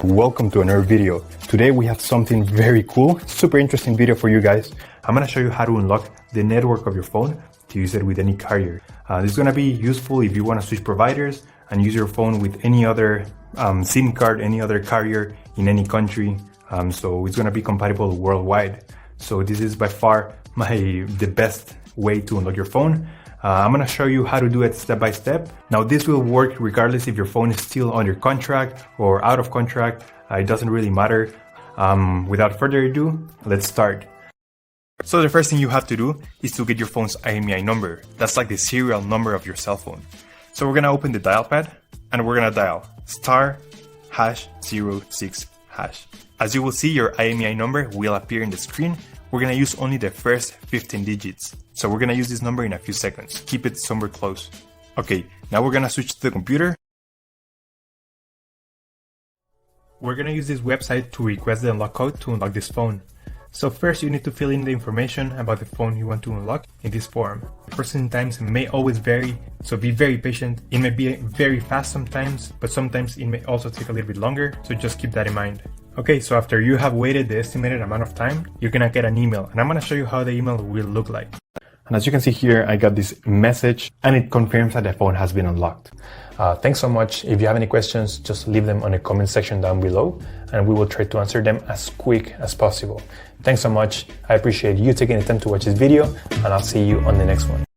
Welcome to another video. Today we have something very cool, super interesting video for you guys. I'm gonna show you how to unlock the network of your phone to use it with any carrier. This is gonna be useful if you wanna switch providers and use your phone with any other SIM card, any other carrier in any country. So it's gonna be compatible worldwide. So this is by far the best way to unlock your phone. I'm gonna show you how to do it step by step. Now this will work regardless if your phone is still under contract or out of contract. It doesn't really matter. Without further ado, let's start. So the first thing you have to do is to get your phone's IMEI number. That's like the serial number of your cell phone. So we're gonna open the dial pad and we're gonna dial *#06#. As you will see, your IMEI number will appear in the screen. We're gonna use only the first 15 digits. So we're gonna use this number in a few seconds. Keep it somewhere close. Okay, now we're gonna switch to the computer. We're gonna use this website to request the unlock code to unlock this phone. So first you need to fill in the information about the phone you want to unlock in this form. Processing times may always vary, so be very patient. It may be very fast sometimes, but sometimes it may also take a little bit longer, so just keep that in mind. Okay, so after you have waited the estimated amount of time, you're gonna get an email, and I'm gonna show you how the email will look like. And as you can see here, I got this message and it confirms that the phone has been unlocked. Thanks so much. If you have any questions, just leave them on the comment section down below and we will try to answer them as quick as possible. Thanks so much. I appreciate you taking the time to watch this video and I'll see you on the next one.